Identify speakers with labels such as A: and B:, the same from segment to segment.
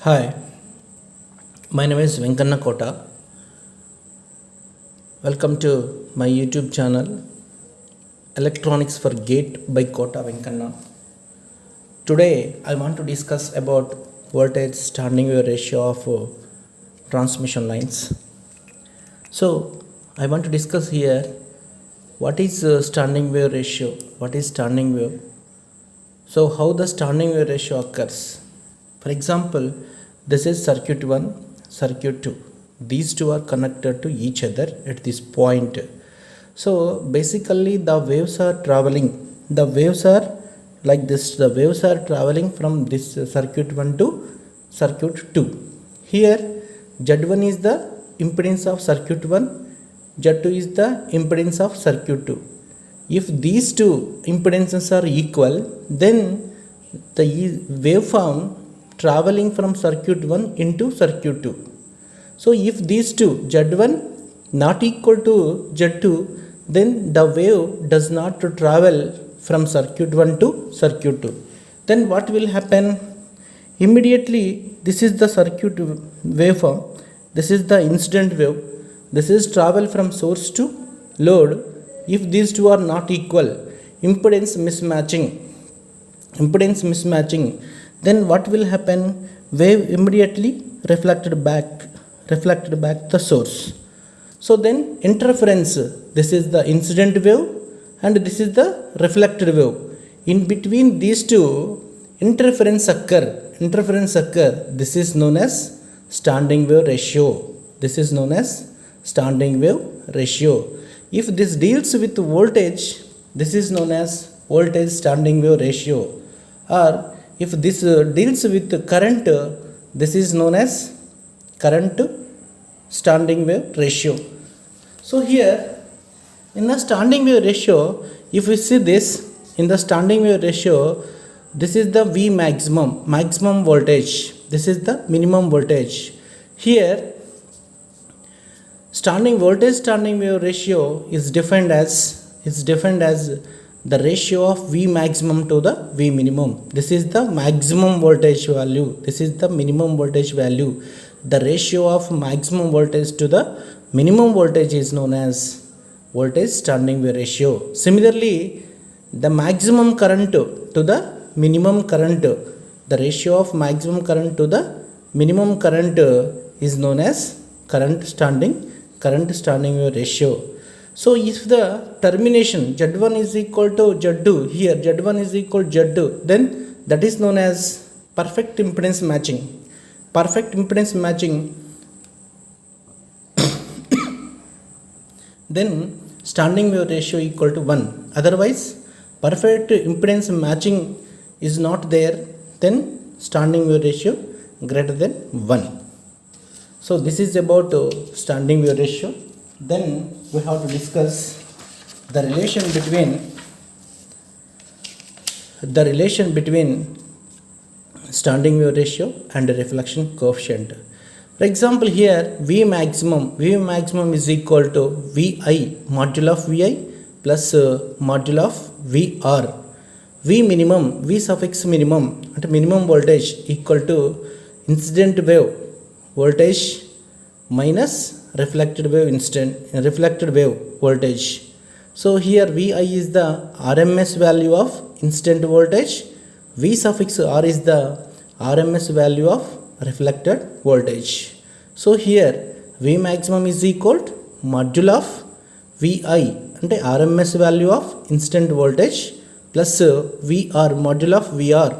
A: Hi, my name is Venkanna Kota. Welcome to my YouTube channel Electronics for Gate by Kota Venkanna. Today I want to discuss about voltage standing wave ratio of transmission lines. So I want to discuss here what is standing wave ratio, what is standing wave. So how the standing wave ratio occurs. For example, this is circuit 1, circuit 2. These two are connected to each other at this point. So basically the waves are traveling. The waves are like this. The waves are traveling from this circuit 1 to circuit 2. Here Z1 is the impedance of circuit 1. Z2 is the impedance of circuit 2. If these two impedances are equal, then the waveform traveling from circuit 1 into circuit 2. So if these two Z1 not equal to Z2, then the wave does not travel from circuit 1 to circuit 2. Then what will happen? Immediately this is the circuit waveform, this is the incident wave, this is travel from source to load. If these two are not equal, impedance mismatching, then what will happen? Wave immediately reflected back the source. So then interference, this is the incident wave and this is the reflected wave. In between these two, interference occur. This is known as standing wave ratio. If this deals with voltage, this is known as voltage standing wave ratio. Or if this deals with current, this is known as current standing wave ratio. So here in the standing wave ratio, if we see this in the standing wave ratio, this is the V maximum voltage, this is the minimum voltage. Here standing wave ratio is defined as the ratio of V maximum to the V minimum. This is the maximum voltage value, this is the minimum voltage value. The ratio of maximum voltage to the minimum voltage is known as voltage standing wave ratio. Similarly, the maximum current to the minimum current, the ratio of maximum current to the minimum current is known as current standing wave ratio. So if the termination Z1 is equal to Z2, here Z1 is equal to Z2, then that is known as perfect impedance matching. Then standing wave ratio equal to 1. Otherwise, perfect impedance matching is not there, then standing wave ratio greater than 1. So this is about standing wave ratio. Then we have to discuss the relation between standing wave ratio and reflection coefficient. For example, here V maximum is equal to VI modulo of VI plus modulo of VR. V suffix minimum at minimum voltage equal to incident wave voltage minus reflected wave voltage. So here Vi is the RMS value of incident voltage, V suffix R is the RMS value of reflected voltage. So here V maximum is equal to modulo of Vi and RMS value of incident voltage plus VR modulo of VR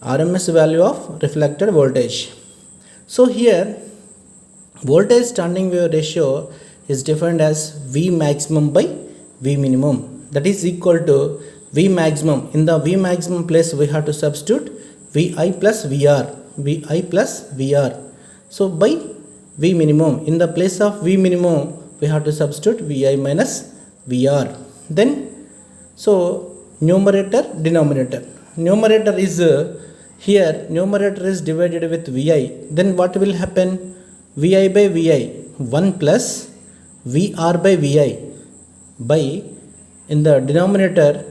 A: RMS value of reflected voltage. So here voltage standing wave ratio is defined as V maximum by V minimum, that is equal to V maximum. In the V maximum place we have to substitute Vi plus VR. So by V minimum, in the place of V minimum we have to substitute Vi minus VR. Then so numerator is here numerator is divided with Vi. Then what will happen? Vi by Vi 1 plus VR by Vi by, in the denominator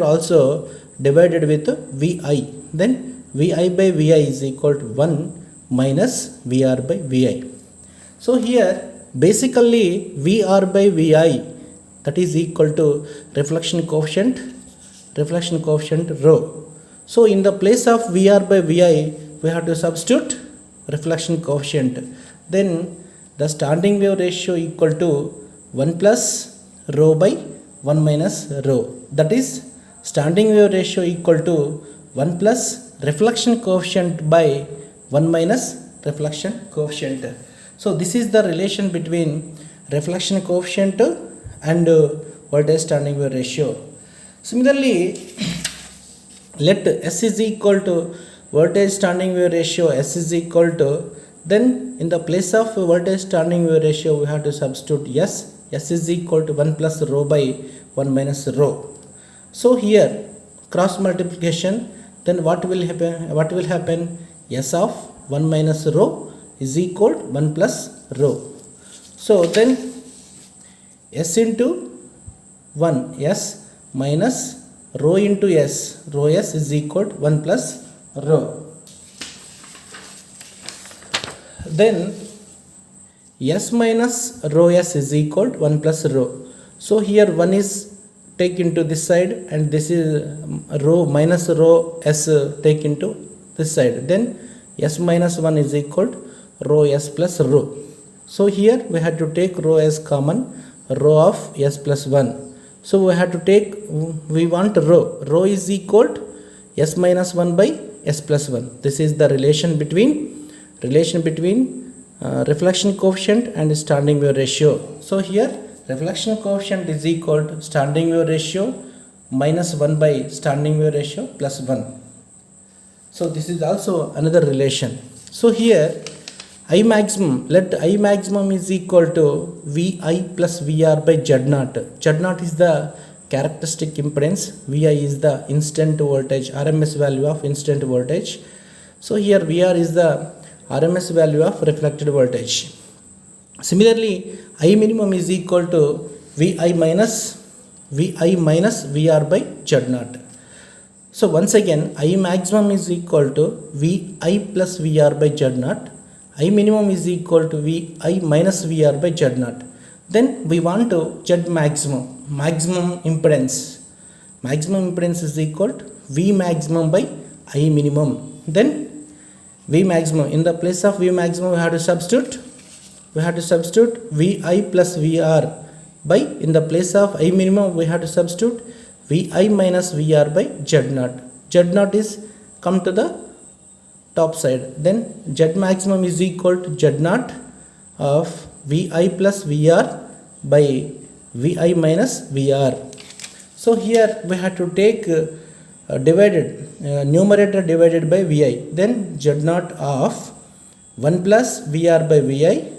A: also divided with Vi, then Vi by Vi is equal to 1 minus Vr by Vi. So here basically Vr by Vi, that is equal to reflection coefficient rho. So in the place of Vr by Vi, we have to substitute reflection coefficient. Then the standing wave ratio equal to 1 plus rho by 1 minus rho. That is standing wave ratio equal to 1 plus reflection coefficient by 1 minus reflection coefficient. So this is the relation between reflection coefficient and voltage standing wave ratio. Similarly, let S is equal to voltage standing wave ratio, S is equal to, then in the place of voltage standing wave ratio we have to substitute S. S is equal to 1 plus rho by 1 minus rho. So here cross multiplication, then what will happen? S of 1 minus rho is equal to 1 plus rho. So then S into 1, S minus rho into S, rho S is equal to 1 plus rho. Then S minus rho S is equal to 1 plus rho. So here 1 is take into this side and this is rho minus rho S take into this side. Then S minus 1 is equal to rho S plus rho. So here we had to take rho as common, rho of S plus 1. So we have to take, we want rho is equal to S minus 1 by S plus 1. This is the relation between reflection coefficient and standing wave ratio. So here reflection coefficient is equal to standing wave ratio minus 1 by standing wave ratio plus 1. So this is also another relation. So here I maximum, let I maximum is equal to Vi plus Vr by Z0. Z0 is the characteristic impedance, Vi is the instant voltage, RMS value of instant voltage. So here Vr is the RMS value of reflected voltage. Similarly, I minimum is equal to Vi minus Vr by Z0. So once again, I maximum is equal to Vi plus Vr by Z0. I minimum is equal to Vi minus Vr by Z0. Then we want to Z maximum impedance. Maximum impedance is equal to V maximum by I minimum. Then V maximum, in the place of V maximum we have to substitute Vi plus Vr by, in the place of I minimum we have to substitute Vi minus Vr by Z0. Z0 is come to the top side. Then Z maximum is equal to Z0 of Vi plus Vr by Vi minus Vr. So here we have to take numerator divided by Vi. Then Z0 of 1 plus Vr by Vi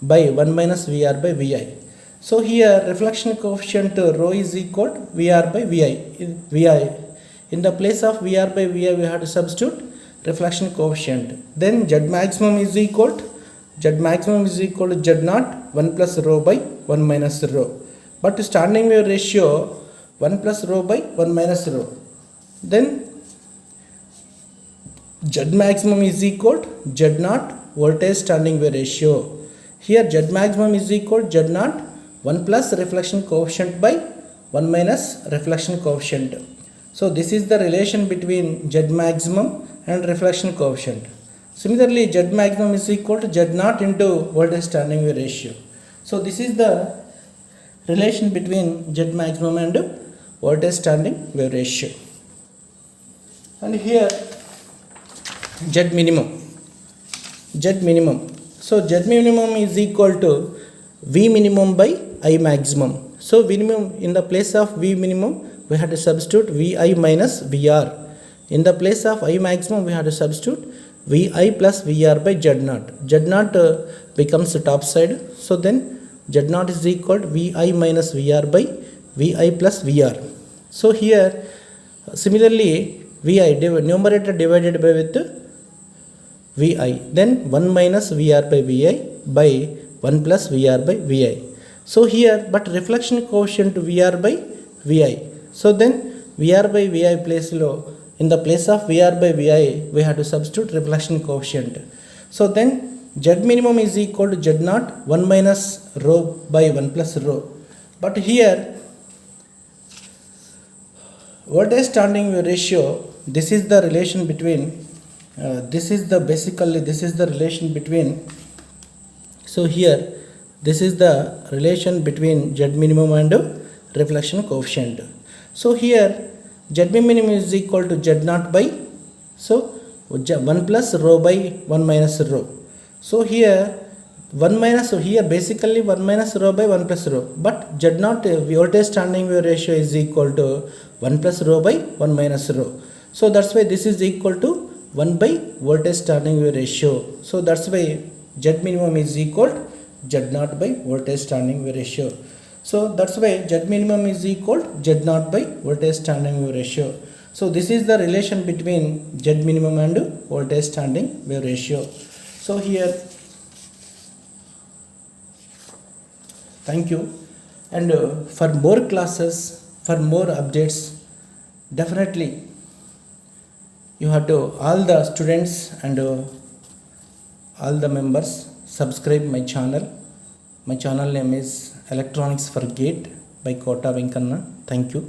A: by 1 minus Vr by Vi. So here reflection coefficient rho is equal to Vr by Vi. In the place of Vr by Vi we have to substitute reflection coefficient. Then Z maximum is equal to Z0 1 plus rho by 1 minus rho. But standing wave ratio 1 plus rho by 1 minus rho. Then Z maximum is equal to Z0 voltage standing wave ratio. Here Z maximum is equal to Z0 1 plus reflection coefficient by 1 minus reflection coefficient. So this is the relation between Z maximum and reflection coefficient. Similarly, Z maximum is equal to Z0 into voltage standing wave ratio. So this is the relation between Z maximum and voltage standing wave ratio. And here Z minimum. So Z minimum is equal to V minimum by I maximum. So V minimum, in the place of V minimum we have to substitute Vi minus Vr. In the place of I maximum we have to substitute Vi plus Vr by Z0. Z0 becomes the top side. So then Z0 is equal to Vi minus Vr by Vi plus Vr. So here similarly Vi numerator divided by with Vi. Then 1 minus Vr by Vi by 1 plus Vr by Vi. So here but reflection coefficient Vr by Vi. So then Vr by Vi place lo in the place of VR by Vi, we have to substitute reflection coefficient. So then Z minimum is equal to Z naught 1 minus rho by 1 plus rho. But here voltage standing wave ratio, this is the relation between this is the relation between, so here this is the relation between Z minimum and reflection coefficient. So here Z minimum is equal to Z naught by, so 1 plus rho by 1 minus rho. So here 1 minus, so here basically 1 minus rho by 1 plus rho, but Z naught voltage standing wave ratio is equal to 1 plus rho by 1 minus rho. So that's why this is equal to 1 by voltage standing wave ratio. So that's why Z minimum is equal to Z naught by voltage standing wave ratio. So that's why Z minimum is equal to Z naught by voltage standing wave ratio. So this is the relation between Z minimum and voltage standing wave ratio. So here, thank you. And for more classes, for more updates, definitely you have to, all the students and all the members, subscribe my channel. My channel name is Electronics for Gate by Kota Venkanna. Thank you.